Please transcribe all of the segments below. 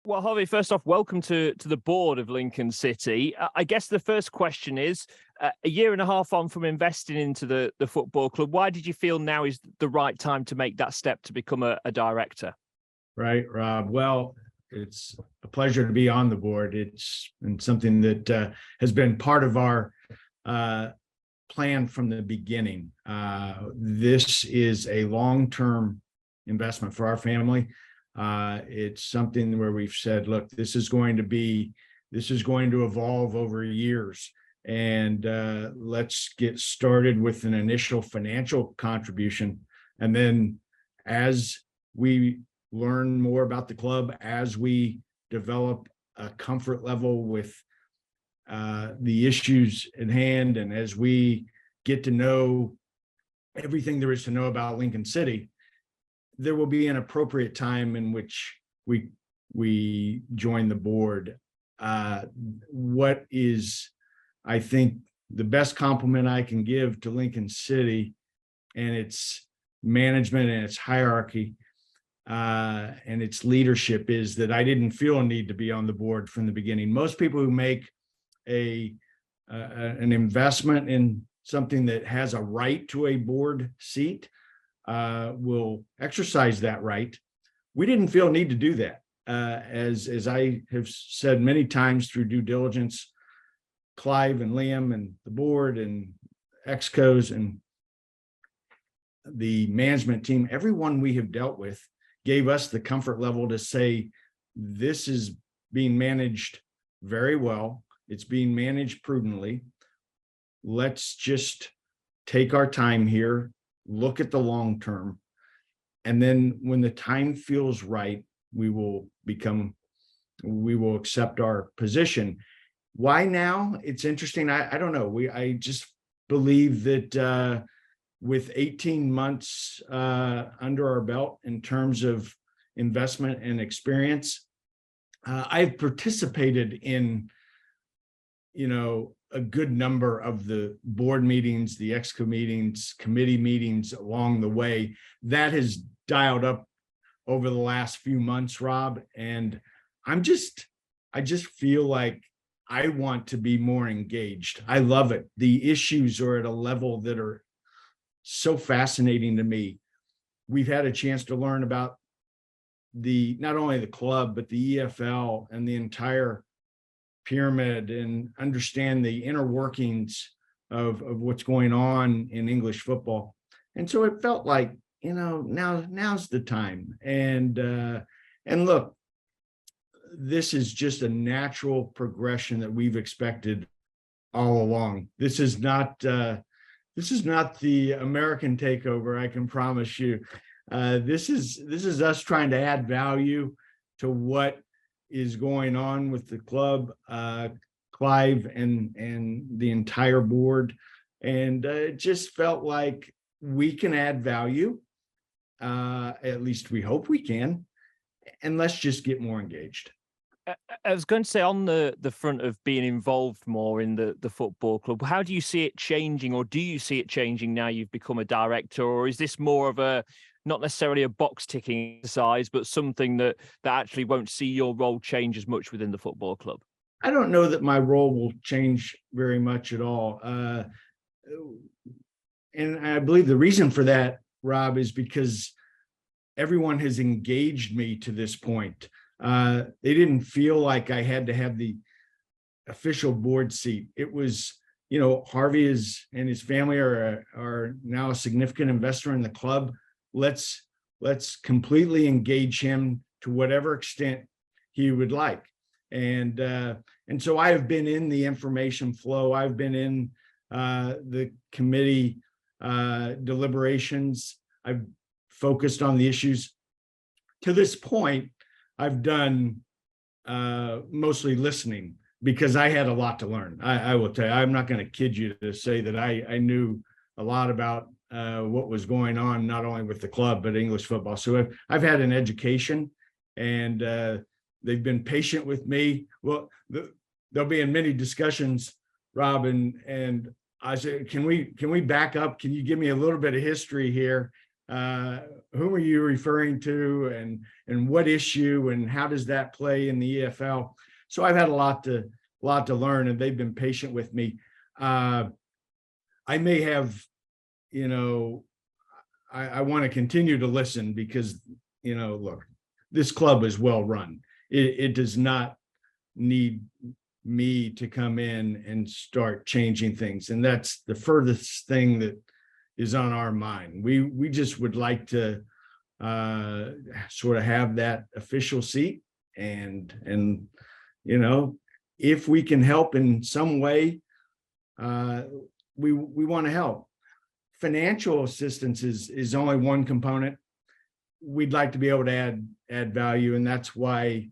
Well, Harvey, first off, welcome to the board of Lincoln City. I guess the first question is, a year and a half on from investing into the football club, why did you feel now is the right time to make that step to become a director? Right, Rob. Well, it's a pleasure to be on the board. It's been something that has been part of our plan from the beginning. This is a long-term investment for our family. It's something where we've said, look, this is going to evolve over years. And let's get started with an initial financial contribution. And then as we learn more about the club, as we develop a comfort level with the issues in hand, and as we get to know everything there is to know about Lincoln City, there will be an appropriate time in which we join the board. What is, I think, the best compliment I can give to Lincoln City and its management and its hierarchy and its leadership is that I didn't feel a need to be on the board from the beginning. Most people who make an investment in something that has a right to a board seat will exercise that right. We didn't feel a need to do that. As I have said many times through due diligence, Clive and Liam and the board and excos and the management team, everyone we have dealt with gave us the comfort level to say, this is being managed very well. It's being managed prudently. Let's just take our time here, look at the long term, and then when the time feels right, we will accept our position. Why now? It's interesting. I don't know. I just believe that with 18 months under our belt in terms of investment and experience, I've participated in, a good number of the board meetings, the exco meetings, committee meetings along the way. That has dialed up over the last few months, Rob. And I just feel like I want to be more engaged. I love it. The issues are at a level that are so fascinating to me. We've had a chance to learn about not only the club, but the EFL and the entire pyramid, and understand the inner workings of what's going on in English football. And so it felt like, now's the time. And look, this is just a natural progression that we've expected all along. This is not the American takeover, I can promise you. This is us trying to add value to what is going on with the club, Clive and the entire board. And it just felt like we can add value. At least we hope we can. And let's just get more engaged. I was going to say, on the front of being involved more in the football club, how do you see it changing, or do you see it changing now you've become a director? Or is this more of not necessarily a box ticking exercise, but something that actually won't see your role change as much within the football club? I don't know that my role will change very much at all. And I believe the reason for that, Rob, is because everyone has engaged me to this point. They didn't feel like I had to have the official board seat. It was, Harvey and his family are now a significant investor in the club. Let's completely engage him to whatever extent he would like. And so I have been in the information flow. I've been in the committee deliberations. I've focused on the issues. To this point, I've done mostly listening, because I had a lot to learn. I will tell you, I'm not going to kid you to say that I knew a lot about what was going on, not only with the club, but English football. So I've had an education, and they've been patient with me. Well, there'll be in many discussions, Rob, and I said, can we back up? Can you give me a little bit of history here? whom are you referring to, and what issue, and how does that play in the EFL? So I've had a lot to learn, and they've been patient with me. I may have, I want to continue to listen because, look, this club is well run. It does not need me to come in and start changing things. And that's the furthest thing that is on our mind. We just would like to sort of have that official seat, and if we can help in some way, we want to help. Financial assistance is only one component. We'd like to be able to add value, and that's why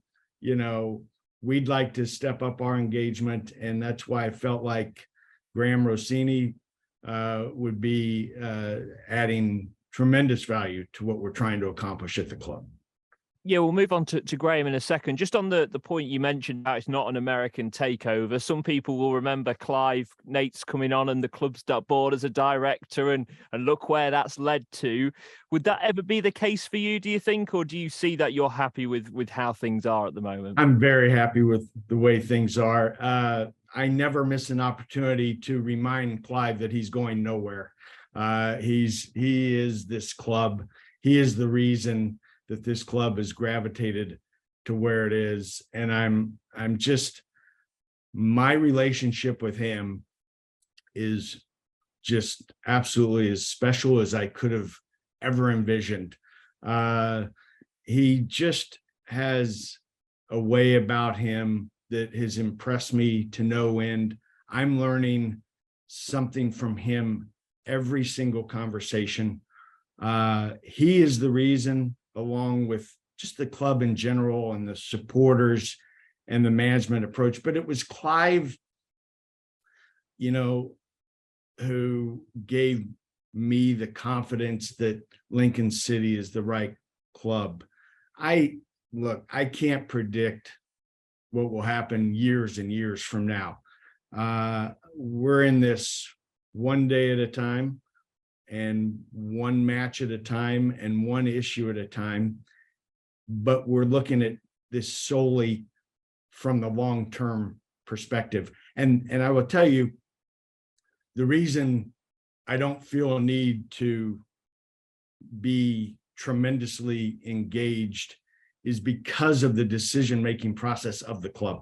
we'd like to step up our engagement, and that's why I felt like Graham Rossini would be adding tremendous value to what we're trying to accomplish at the club. Yeah, we'll move on to Graham in a second. Just on the point you mentioned, how it's not an American takeover. Some people will remember Clive Nates coming on and the club's board as a director, and look where that's led to. Would that ever be the case for you, do you think, or do you see that you're happy with how things are at the moment? I'm very happy with the way things are. I never miss an opportunity to remind Clive that he's going nowhere. He is this club. He is the reason that this club has gravitated to where it is. And I'm just, my relationship with him is just absolutely as special as I could have ever envisioned. He just has a way about him that has impressed me to no end. I'm learning something from him every single conversation. He is the reason, along with just the club in general and the supporters and the management approach. But it was Clive, who gave me the confidence that Lincoln City is the right club. I can't predict what will happen years and years from now. We're in this one day at a time, and one match at a time, and one issue at a time. But we're looking at this solely from the long-term perspective. And I will tell you, the reason I don't feel a need to be tremendously engaged is because of the decision-making process of the club.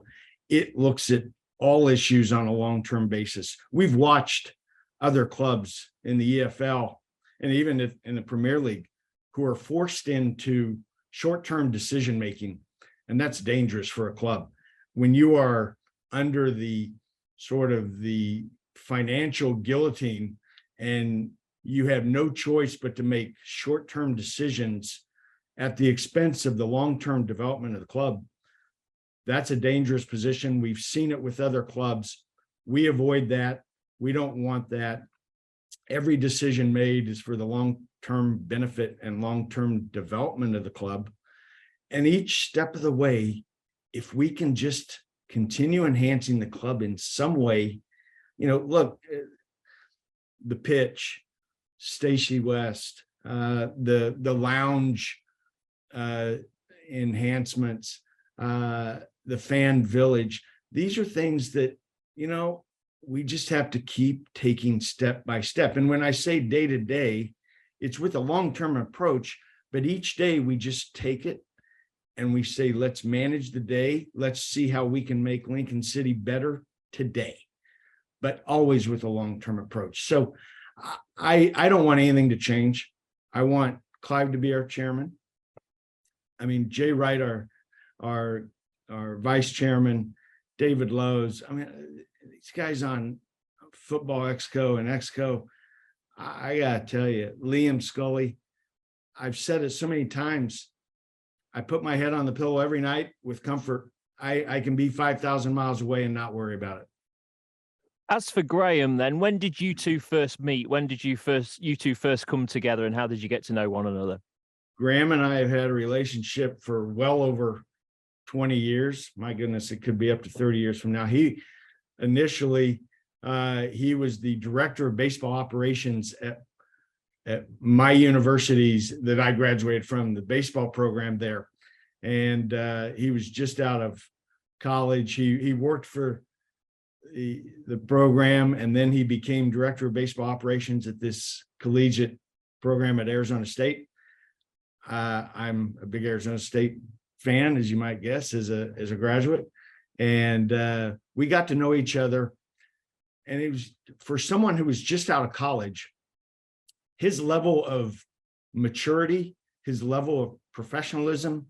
It looks at all issues on a long-term basis. We've watched other clubs in the EFL and even in the Premier League who are forced into short-term decision-making, and that's dangerous for a club. When you are under the sort of the financial guillotine and you have no choice but to make short-term decisions at the expense of the long-term development of the club, that's a dangerous position. We've seen it with other clubs. We avoid that. We don't want that. Every decision made is for the long-term benefit and long-term development of the club. And each step of the way, if we can just continue enhancing the club in some way, look, the pitch, Stacey West, the lounge enhancements, the fan village, these are things that, we just have to keep taking step by step. And when I say day to day, it's with a long-term approach, but each day we just take it and we say, let's manage the day. Let's see how we can make Lincoln City better today, but always with a long-term approach. So I don't want anything to change. I want Clive to be our chairman. I mean, Jay Wright, our vice chairman, David Lowe's. I mean, these guys on Football Exco and Exco, I gotta tell you, Liam Scully, I've said it so many times, I put my head on the pillow every night with comfort. I can be 5,000 miles away and not worry about it. As for Graham, then, when did you two first meet? When did you two first come together, and how did you get to know one another? Graham and I have had a relationship for well over 20 years. My goodness, it could be up to 30 years from now. He initially, he was the director of baseball operations at my universities that I graduated from, the baseball program there. And he was just out of college. He worked for the program, and then he became director of baseball operations at this collegiate program at Arizona State. I'm a big Arizona State fan, as you might guess, as a graduate. And we got to know each other. And it was, for someone who was just out of college, his level of maturity, his level of professionalism,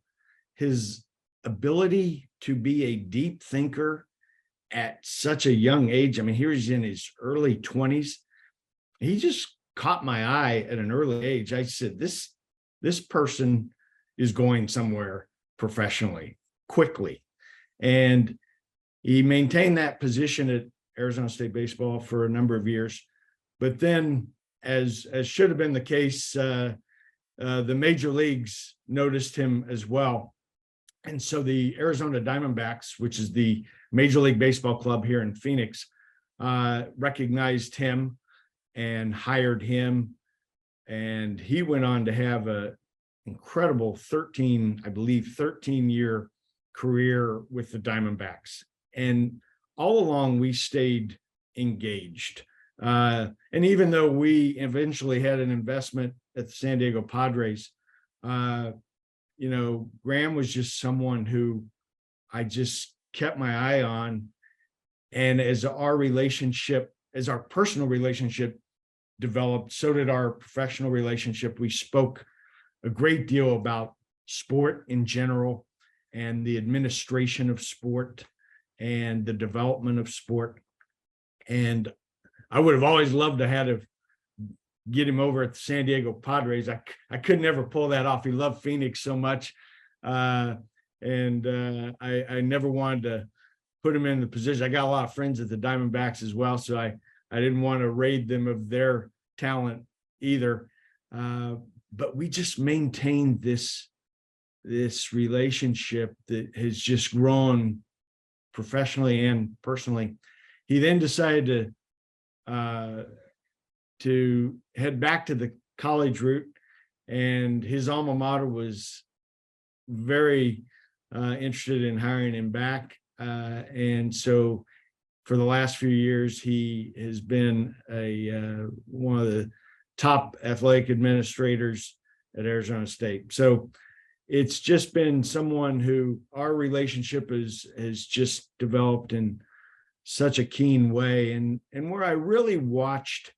his ability to be a deep thinker at such a young age. I mean, he was in his early 20s. He just caught my eye at an early age. I said, this person is going somewhere professionally, quickly. And he maintained that position at Arizona State baseball for a number of years. But then, as should have been the case, the major leagues noticed him as well. And so the Arizona Diamondbacks, which is the Major League Baseball club here in Phoenix, recognized him and hired him. And he went on to have an incredible 13-year career with the Diamondbacks. And all along, we stayed engaged. And even though we eventually had an investment at the San Diego Padres, Graham was just someone who I just kept my eye on. And as our personal relationship developed, so did our professional relationship. We spoke a great deal about sport in general and the administration of sport and the development of sport. And I would have always loved to get him over at the San Diego Padres. I could never pull that off. He loved Phoenix so much. I never wanted to put him in the position. I got a lot of friends at the Diamondbacks as well, so I didn't want to raid them of their talent either. But we just maintained this relationship that has just grown professionally and personally. He then decided to head back to the college route, and his alma mater was very interested in hiring him back. And so for the last few years, he has been one of the top athletic administrators at Arizona State. So it's just been someone who our relationship has just developed in such a keen way. And where I really watched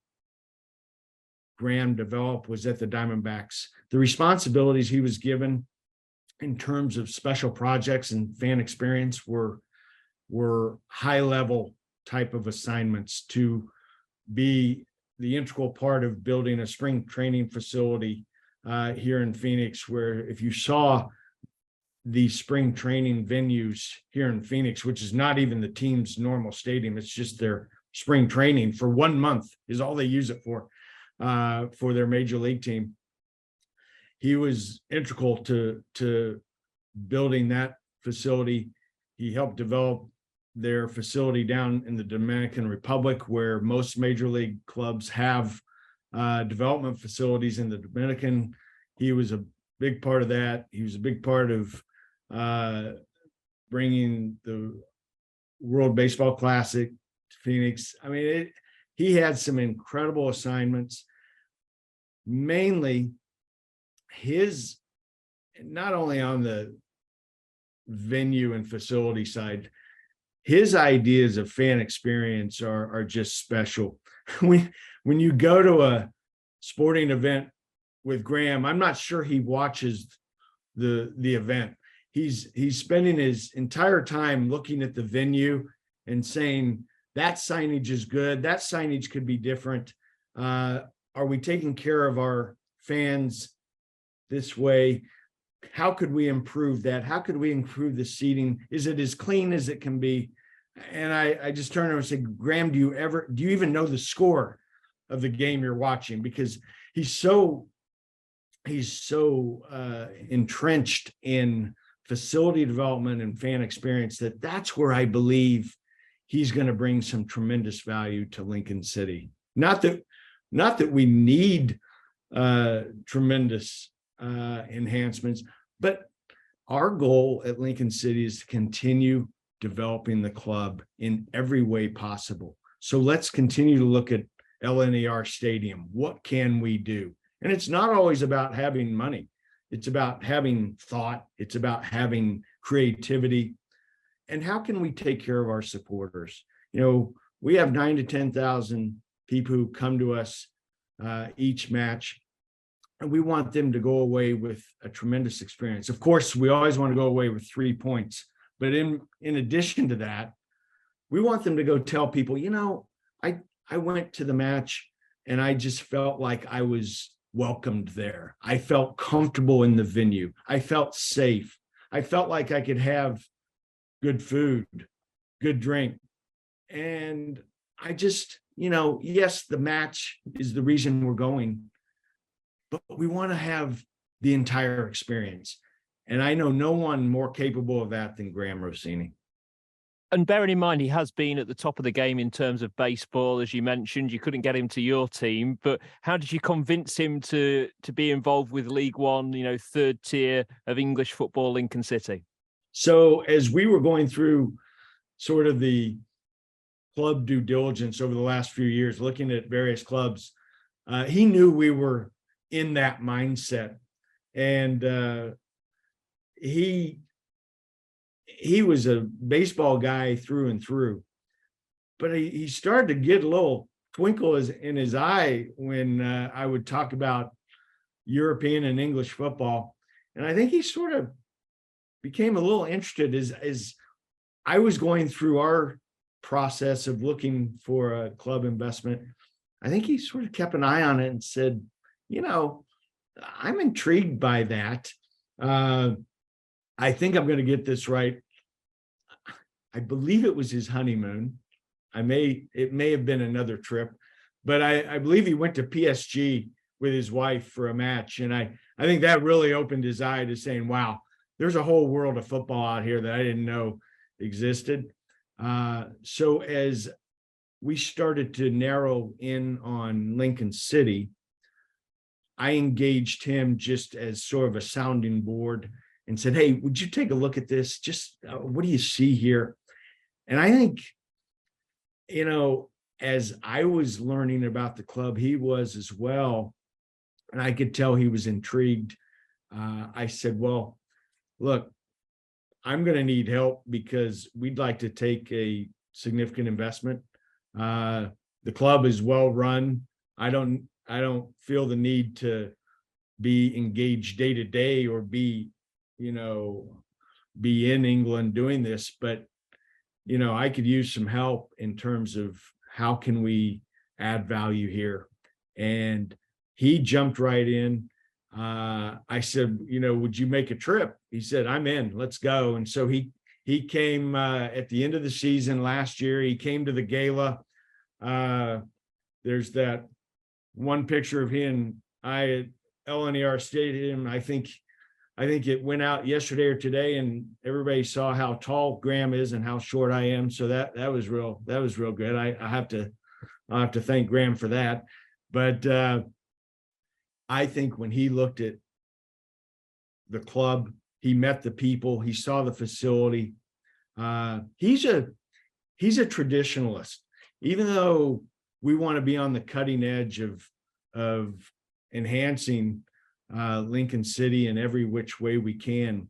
Graham develop was at the Diamondbacks. The responsibilities he was given in terms of special projects and fan experience were high level type of assignments, to be the integral part of building a spring training facility here in Phoenix, where if you saw the spring training venues here in Phoenix, which is not even the team's normal stadium, it's just their spring training for 1 month is all they use it for their major league team. He was integral to building that facility. He helped develop their facility down in the Dominican Republic, where most major league clubs have development facilities in the Dominican. He was a big part of that. He was a big part of bringing the World Baseball Classic to Phoenix. I mean, he had some incredible assignments, mainly not only on the venue and facility side, his ideas of fan experience are just special. When you go to a sporting event with Graham, I'm not sure he watches the event. He's spending his entire time looking at the venue and saying, that signage is good, that signage could be different. Are we taking care of our fans this way? How could we improve that? How could we improve the seating? Is it as clean as it can be? And I just turned to him and said, Graham, do you even know the score of the game you're watching? Because he's so entrenched in facility development and fan experience that's where I believe he's going to bring some tremendous value to Lincoln City. Not that we need tremendous enhancements. But our goal at Lincoln City is to continue developing the club in every way possible. So let's continue to look at LNER Stadium. What can we do? And it's not always about having money. It's about having thought. It's about having creativity. And how can we take care of our supporters? You know, we have 9,000 to 10,000 people who come to us each match, and we want them to go away with a tremendous experience. Of course, we always want to go away with 3 points, but in addition to that, we want them to go tell people, you know, I went to the match and I just felt like I was welcomed there. I felt comfortable in the venue. I felt safe. I felt like I could have good food, good drink. And I just, you know, yes, the match is the reason we're going, but we want to have the entire experience. And I know no one more capable of that than Graham Rossini. And bearing in mind, he has been at the top of the game in terms of baseball, as you mentioned. You couldn't get him to your team, but how did you convince him to be involved with League One, you know, third tier of English football, Lincoln City? So as we were going through sort of the club due diligence over the last few years, looking at various clubs, he knew we were in that mindset. And he was a baseball guy through and through, but he started to get a little twinkle in his eye when I would talk about European and English football. And I think he sort of became a little interested as I was going through our process of looking for a club investment. I think he sort of kept an eye on it and said, you know, I'm intrigued by that. I think I'm going to get this right. I believe it was his honeymoon. It may have been another trip, but I believe he went to PSG with his wife for a match. And I think that really opened his eye to saying, wow, there's a whole world of football out here that I didn't know existed. So as we started to narrow in on Lincoln City, I engaged him just as sort of a sounding board and said, hey, would you take a look at this? Just what do you see here? And I think, you know, as I was learning about the club, he was as well. And I could tell he was intrigued. I said, well, look, I'm going to need help because we'd like to take a significant investment. The club is well run. I don't feel the need to be engaged day to day or be in England doing this, but I could use some help in terms of how can we add value here. And he jumped right in. I said, would you make a trip? He said, I'm in, let's go. And so he came at the end of the season last year. He came to the gala. There's that one picture of he and I at LNER Stadium. I think it went out yesterday or today, and everybody saw how tall Graham is and how short I am. So that was real good. I'll have to thank Graham for that. But I think when he looked at the club, he met the people, he saw the facility. He's a traditionalist, even though we want to be on the cutting edge of enhancing Lincoln City in every which way we can.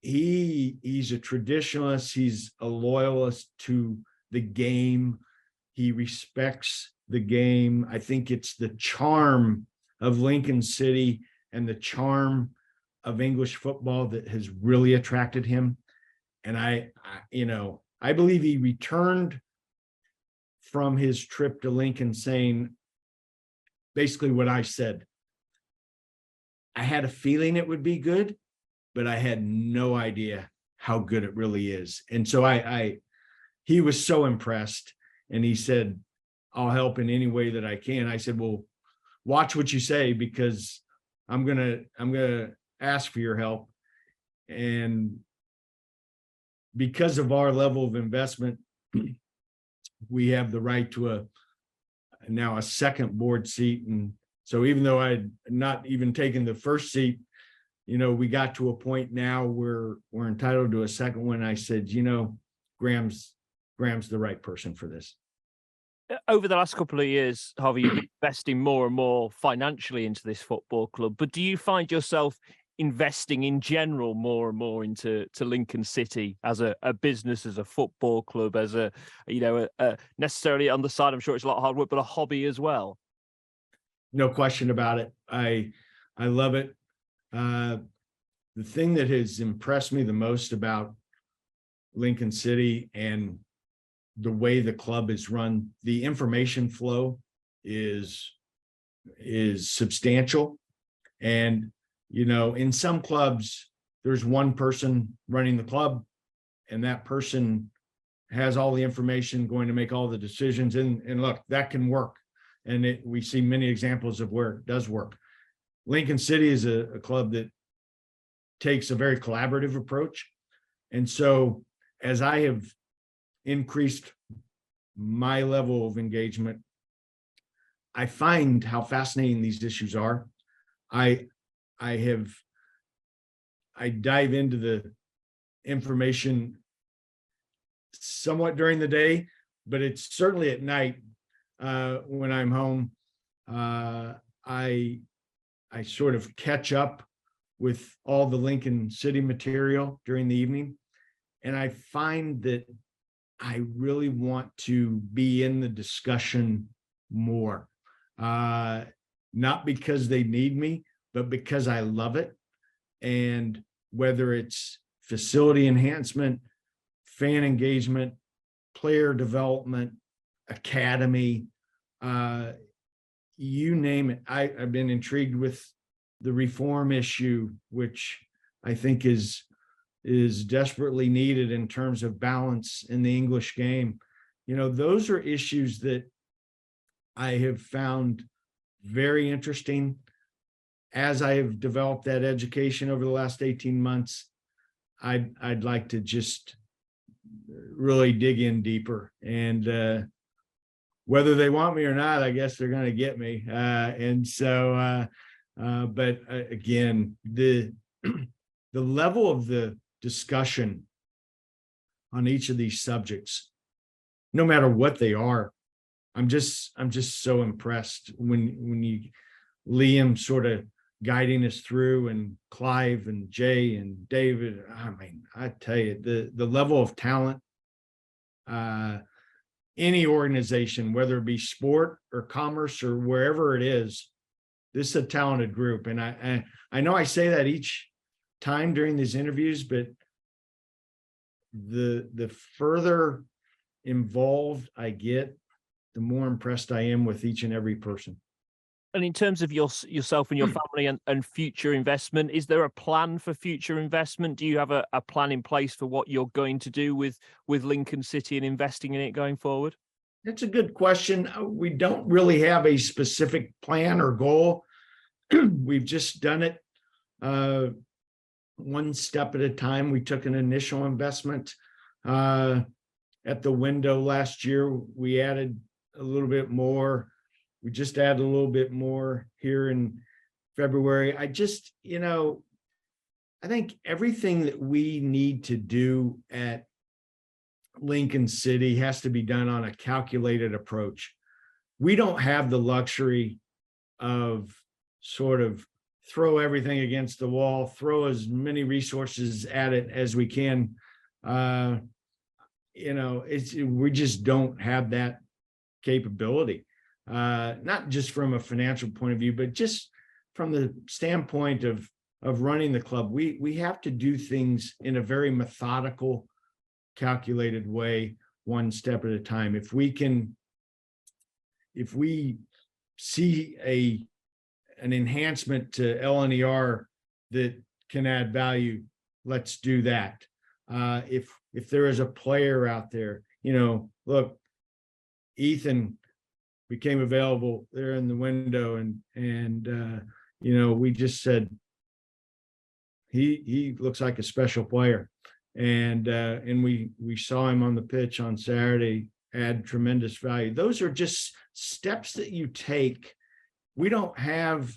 He's a traditionalist. He's a loyalist to the game. He respects the game. I think it's the charm of Lincoln City and the charm of English football that has really attracted him. And I believe he returned from his trip to Lincoln saying basically what I said. I had a feeling it would be good, but I had no idea how good it really is. And so he was so impressed, and he said, I'll help in any way that I can. I said, well, watch what you say, because I'm going to ask for your help. And because of our level of investment, we have the right to now a second board seat, and So even though I'd not even taken the first seat, we got to a point now where we're entitled to a second one. I said, Graham's the right person for this. Over the last couple of years, Harvey, you've been investing more and more financially into this football club, but do you find yourself investing in general more and more into Lincoln City as a business, as a football club, as a necessarily on the side, I'm sure it's a lot of hard work, but a hobby as well? No question about it. I love it. The thing that has impressed me the most about Lincoln City and the way the club is run, the information flow is substantial. And, in some clubs, there's one person running the club, and that person has all the information, going to make all the decisions. And look, that can work. And we see many examples of where it does work. Lincoln City is a club that takes a very collaborative approach. And so as I have increased my level of engagement, I find how fascinating these issues are. I dive into the information somewhat during the day, but it's certainly at night when I'm home. I sort of catch up with all the Lincoln City material during the evening. And I find that I really want to be in the discussion more, not because they need me, but because I love it. And whether it's facility enhancement, fan engagement, player development, academy, you name it. I've been intrigued with the reform issue, which I think is desperately needed in terms of balance in the English game. Those are issues that I have found very interesting. As I have developed that education over the last 18 months, I'd like to just really dig in deeper. And whether they want me or not, I guess they're going to get me. But again, the level of the discussion on each of these subjects, no matter what they are, I'm just so impressed when you Liam sort of guiding us through, and Clive and Jay and David. I mean, I tell you, the level of talent, any organization, whether it be sport or commerce or wherever it is, this is a talented group. And I know I say that each time during these interviews, but the further involved I get, the more impressed I am with each and every person. And in terms of yourself and your family and future investment, is there a plan for future investment? Do you have a plan in place for what you're going to do with Lincoln City and investing in it going forward? That's a good question. We don't really have a specific plan or goal. We've just done it one step at a time. We took an initial investment at the window last year. We added a little bit more. We just added a little bit more here in February. I think everything that we need to do at Lincoln City has to be done on a calculated approach. We don't have the luxury of sort of throw everything against the wall, throw as many resources at it as we can. We just don't have that capability. Not just from a financial point of view, but just from the standpoint of running the club. We have to do things in a very methodical, calculated way, one step at a time. If we see an enhancement to LNER that can add value, let's do that. If there is a player out there, look, Ethan became available there in the window, and we just said he looks like a special player, and we saw him on the pitch on Saturday add tremendous value. Those are just steps that you take we don't have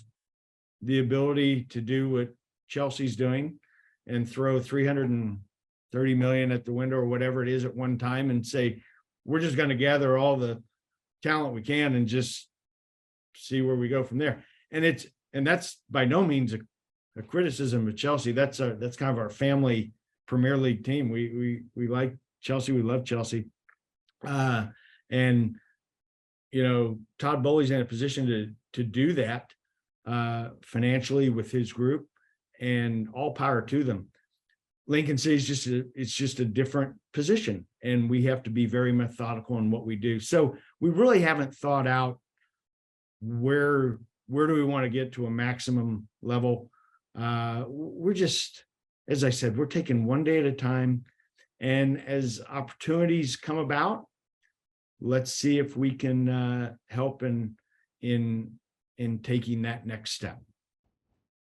the ability to do what Chelsea's doing and throw 330 million at the window or whatever it is at one time and say, we're just going to gather all the talent we can and just see where we go from there. And that's by no means a criticism of Chelsea. That's kind of our family Premier League team. We like Chelsea. We love Chelsea. And Todd Bowley's in a position to do that financially with his group, and all power to them. Lincoln City is just a different position, and we have to be very methodical in what we do. So we really haven't thought out where do we want to get to a maximum level. We're just, as I said, we're taking one day at a time, and as opportunities come about, let's see if we can help in taking that next step.